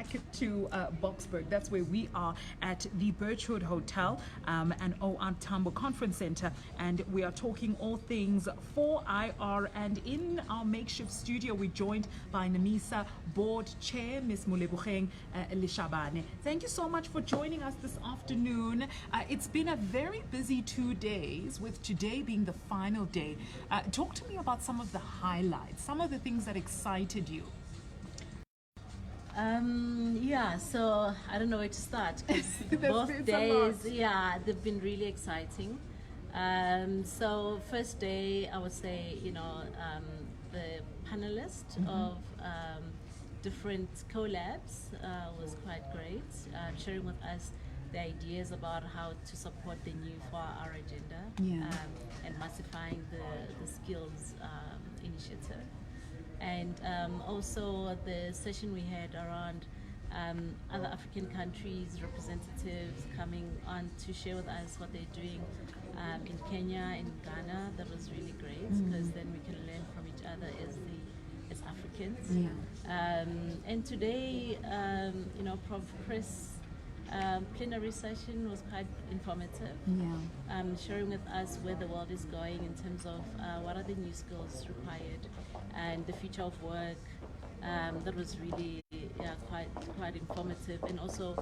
back to Boksburg. That's where we are at the Birchwood Hotel and OR Tambo Conference Center, and we are talking all things 4IR. And in our makeshift studio, we're joined by NEMISA Board Chair, Ms. Molebogeng Leshabane. Thank you so much for joining us this afternoon. It's been a very busy 2 days, with today being the final day. Talk to me about some of the highlights, some of the things that excited you. Yeah, so I don't know where to start, because both days, they've been really exciting. So first day, I would say, the panelist of different collabs was quite great, sharing with us the ideas about how to support the new 4R agenda and massifying the skills initiative. And also the session we had around other African countries, representatives coming on to share with us what they're doing in Kenya, in Ghana. That was really great, because then we can learn from each other as Africans. And today, Prof. Chris' plenary session was quite informative, sharing with us where the world is going in terms of what are the new skills required and the future of work. That was really quite informative, and also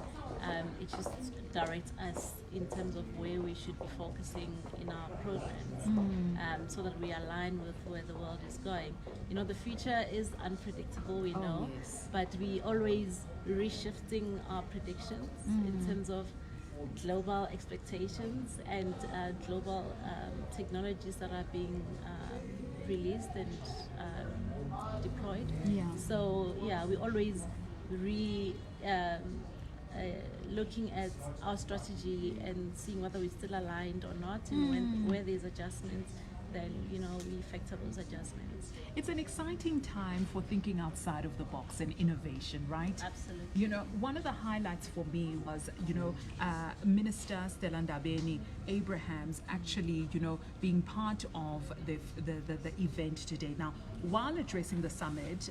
it just directs us in terms of where we should be focusing in our programs, so that we align with where the world is going. The future is unpredictable, we know, but we always reshifting our predictions in terms of global expectations and global technologies that are being released and deployed. So we always looking at our strategy and seeing whether we're still aligned or not, and where there's adjustments, then we factor those adjustments. It's an exciting time for thinking outside of the box and innovation, right? Absolutely. One of the highlights for me was, Minister Stella Ndabeni-Abrahams actually, being part of the event today. Now, while addressing the summit,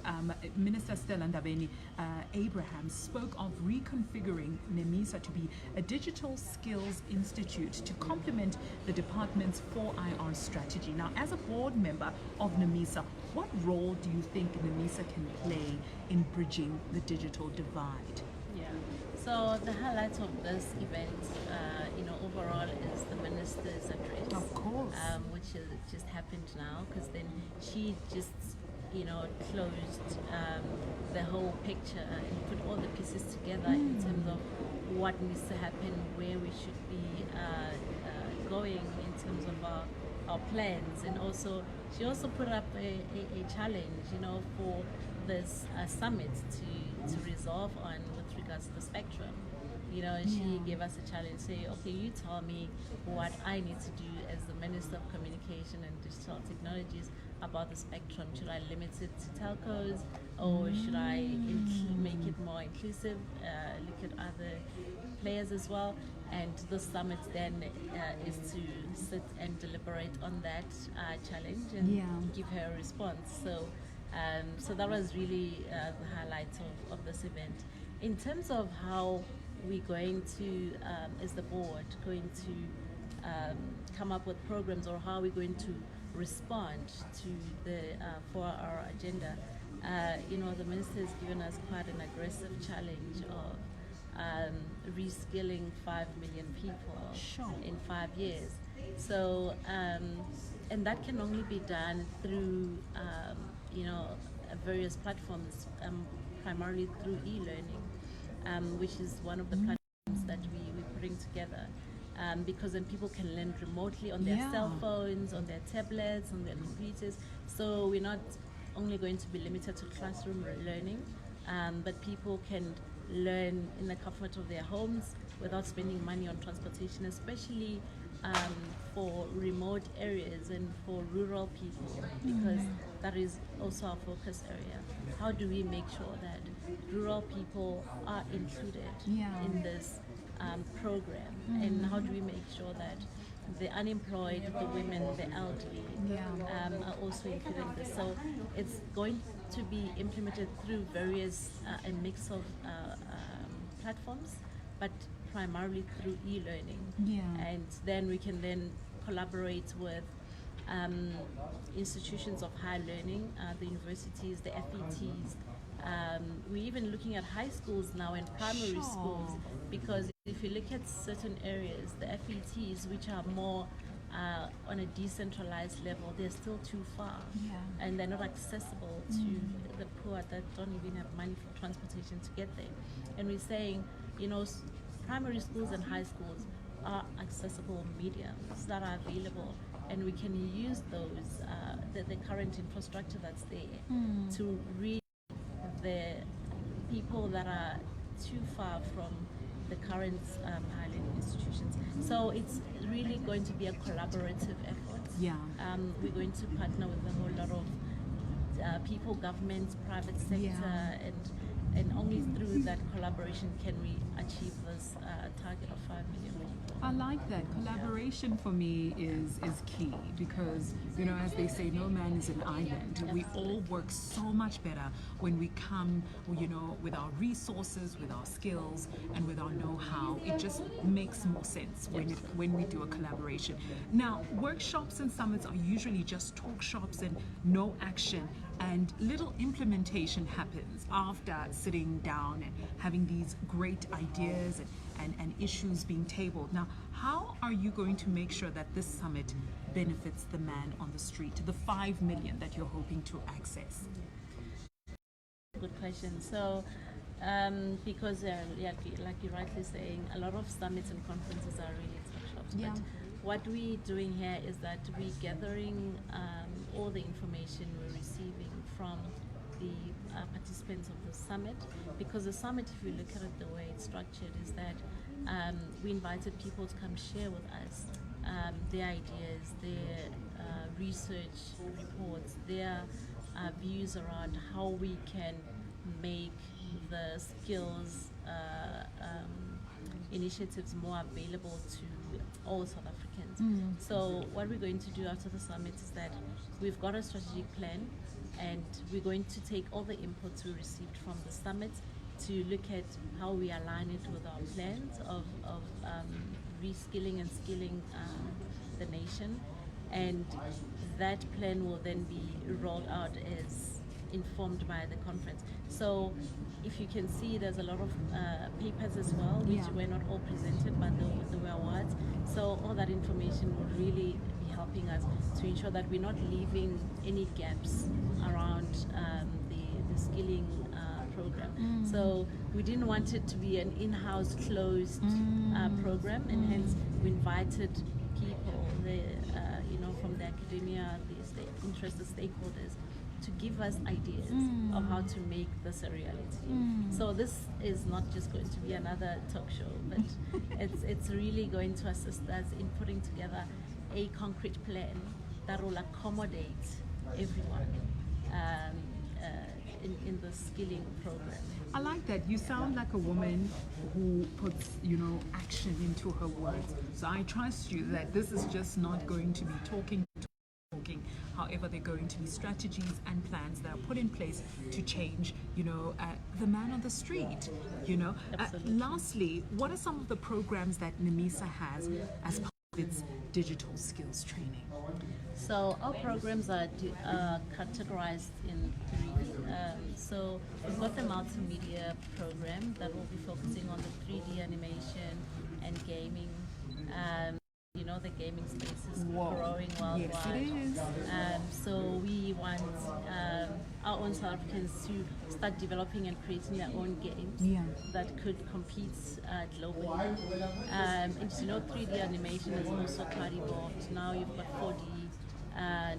Minister Stella Ndabeni-Abrahams spoke of reconfiguring NEMISA to be a digital skills institute to complement the department's 4IR strategy. Now, as a board member of NEMISA, what role do you think NEMISA can play in bridging the digital divide? So the highlight of this event, overall, is the minister's address. Of course. Which just happened now, because then she just, closed the whole picture and put all the pieces together in terms of what needs to happen, where we should be going in terms of our plans. And also, she also put up a challenge, for this summit to resolve on with regards to the spectrum. She gave us a challenge, say, okay, you tell me what I need to do as the Minister of Communication and Digital Technologies about the spectrum. Should I limit it to telcos, or should I make it more inclusive, look at other players as well? And the summit then is to sit and deliberate on that challenge and give her a response. So that was really the highlight of this event. In terms of how we're going to, as the board, going to come up with programs, or how we're going to respond to the 4R agenda, the minister has given us quite an aggressive challenge of reskilling 5 million people in 5 years. So, and that can only be done through, various platforms, primarily through e-learning, which is one of the platforms that we're putting together. Because then people can learn remotely on their cell phones, on their tablets, on their computers. So we're not only going to be limited to classroom learning, but people can learn in the comfort of their homes without spending money on transportation, especially for remote areas and for rural people, because that is also our focus area. How do we make sure that rural people are included in this program, and how do we make sure that the unemployed, the women, the elderly are also included in this. So it's going to be implemented through various, a mix of platforms, but primarily through e-learning. And then we can then collaborate with institutions of higher learning, the universities, the FETs. We're even looking at high schools now and primary schools, because if you look at certain areas, the FETs, which are more on a decentralized level, they're still too far, and they're not accessible to the poor that don't even have money for transportation to get there. And we're saying, you know, primary schools and high schools are accessible mediums that are available, and we can use those, the current infrastructure that's there to reach the people that are too far from the current higher learning institutions. So it's really going to be a collaborative effort. We're going to partner with a whole lot of people, government, private sector, and only through that collaboration can we achieve this target of 5 million people. I like that. Collaboration for me is key, because, you know, as they say, no man is an island. We all work so much better when we come, you know, with our resources, with our skills, and with our know-how. It just makes more sense when we do a collaboration. Now, workshops and summits are usually just talk shops and no action, and little implementation happens after sitting down and having these great ideas and issues being tabled. Now, how are you going to make sure that this summit benefits the man on the street, the 5 million that you're hoping to access? Good question. So, because like you're rightly saying, a lot of summits and conferences are really talk shops. But what we're doing here is that we're gathering all the information we're receiving from the participants of the summit, because the summit, if you look at it the way it's structured, is that we invited people to come share with us their ideas, their research reports, their views around how we can make the skills initiatives more available to all South Africans. So what we're going to do after the summit is that we've got a strategic plan, and we're going to take all the inputs we received from the summit to look at how we align it with our plans of reskilling and skilling the nation, and that plan will then be rolled out as informed by the conference. So if you can see, there's a lot of papers as well, which were not all presented, but there were awards. So all that information will really be helping us to ensure that we're not leaving any gaps around the skilling program. So we didn't want it to be an in-house closed program, and hence we invited people, from the academia, the interested stakeholders, to give us ideas of how to make this a reality. So this is not just going to be another talk show, but it's really going to assist us in putting together a concrete plan that will accommodate everyone in the skilling program. I like that. You sound like a woman who puts, action into her words. So I trust you that this is just not going to be talking. However, there are going to be strategies and plans that are put in place to change, the man on the street, Lastly, what are some of the programs that NEMISA has as part of its digital skills training? So our programs are categorized in three. So we've got the multimedia program that will be focusing on the 3D animation and gaming. The gaming space is growing worldwide. Yes, it is. So we want our own South Africans to start developing and creating their own games that could compete globally. And 3D animation is also cloud evolved. Now you've got 4D.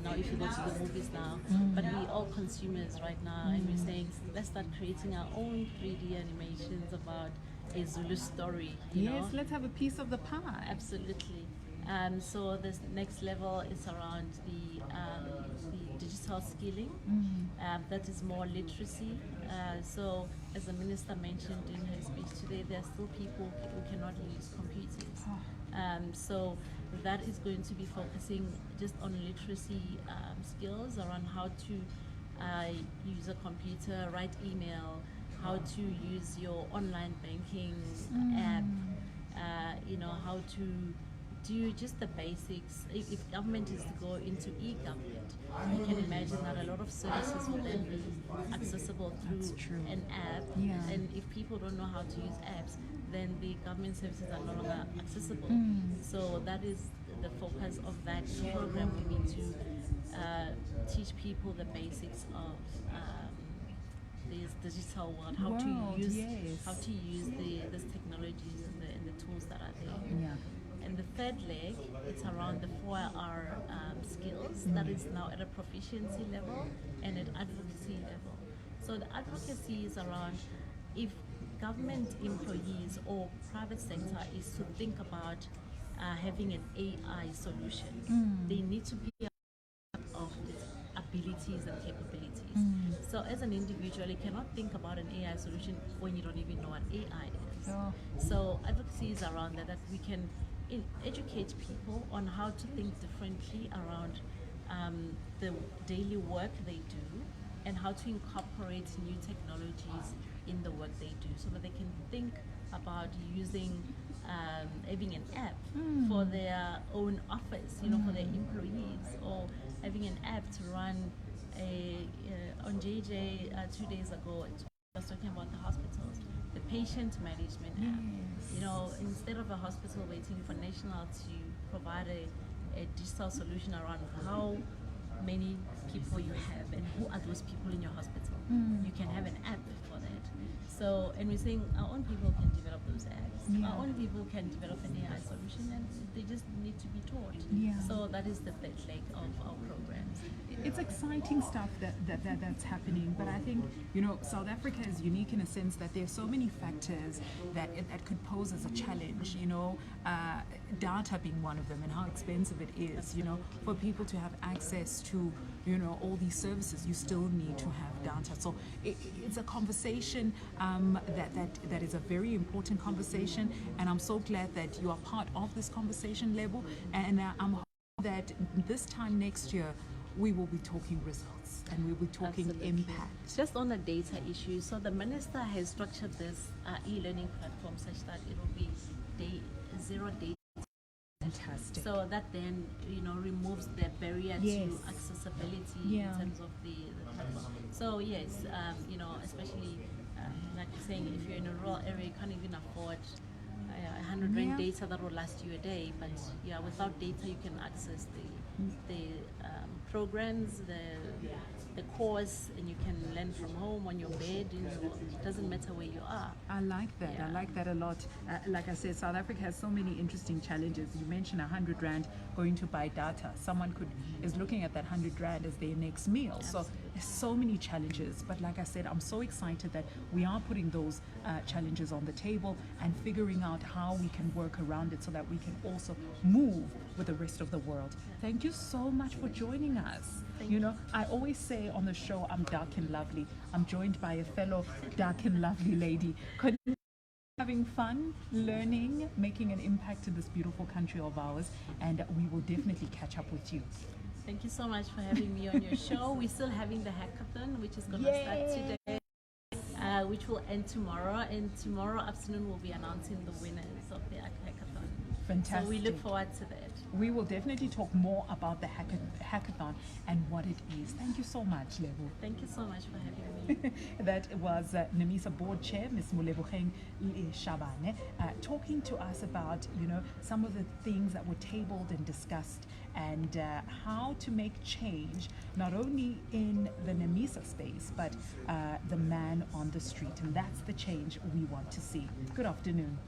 Now if you go to the movies now, but we're all consumers right now, and we're saying, let's start creating our own 3D animations about a Zulu story. Yes, let's have a piece of the pie. Absolutely. So this next level is around the digital skilling. That is more literacy. So as the minister mentioned in her speech today, there are still people who cannot use computers. So that is going to be focusing just on literacy skills around how to use a computer, write email, how to use your online banking app, how to do just the basics. If government is to go into e-government, you can imagine that a lot of services will then be accessible through an app. And if people don't know how to use apps, then the government services are no longer accessible. So that is the focus of that program. We need to teach people the basics of this digital world, how to use these technologies and the tools that are there. And the third leg, it's around the 4R skills that is now at a proficiency level and at advocacy level. So the advocacy is around if government employees or private sector is to think about having an AI solution, they need to be aware of its abilities and capabilities. So as an individual, you cannot think about an AI solution when you don't even know what AI is. So advocacy is around that we can educate people on how to think differently around the daily work they do and how to incorporate new technologies in the work they do so that they can think about using having an app for their own office, for their employees, or having an app to run on JJ 2 days ago. I was talking about the hospitals, the patient management app. Instead of a hospital waiting for National to provide a digital solution around how many people you have and who are those people in your hospital, you can have an app for that. So, and we're saying our own people can develop those apps. Our own people can develop an AI solution, and they just need to be taught. So that is the third leg of our programs. It's exciting stuff that's happening, but I think South Africa is unique in a sense that there are so many factors that could pose as a challenge. Data being one of them, and how expensive it is. For people to have access to all these services, you still need to have data. So it's a conversation that is a very important conversation, and I'm so glad that you are part of this conversation level. And I'm hoping that this time next year, we will be talking results and we'll be talking impact. Just on the data issue, so the minister has structured this e-learning platform such that it will be zero data. Fantastic. So that then removes the barrier to accessibility in terms of the platform. So yes, especially like you're saying, if you're in a rural area, you can't even afford 100 rand data that will last you a day. But without data, you can access the programs, the course, and you can learn from home on your bed. It doesn't matter where you are. I like that. I like that a lot. Like I said, South Africa has so many interesting challenges. You mentioned 100 rand going to buy data. Someone is looking at that 100 rand as their next meal. So there's so many challenges. But like I said, I'm so excited that we are putting those challenges on the table and figuring out how we can work around it so that we can also move with the rest of the world. Thank you so much for joining us. I always say on the show, I'm dark and lovely. I'm joined by a fellow dark and lovely lady. Having fun, learning, making an impact in this beautiful country of ours, and we will definitely catch up with you. Thank you so much for having me on your show. We're still having the hackathon, which is going to start today, which will end tomorrow, and tomorrow afternoon we'll be announcing the winners of the hackathon. Fantastic. So we look forward to that. We will definitely talk more about the hackathon and what it is. Thank you so much, Lebo. Thank you so much for having me. That was NEMISA Board Chair, Ms. Molebogeng Leshabane, talking to us about, some of the things that were tabled and discussed, and how to make change, not only in the NEMISA space, but the man on the street. And that's the change we want to see. Good afternoon.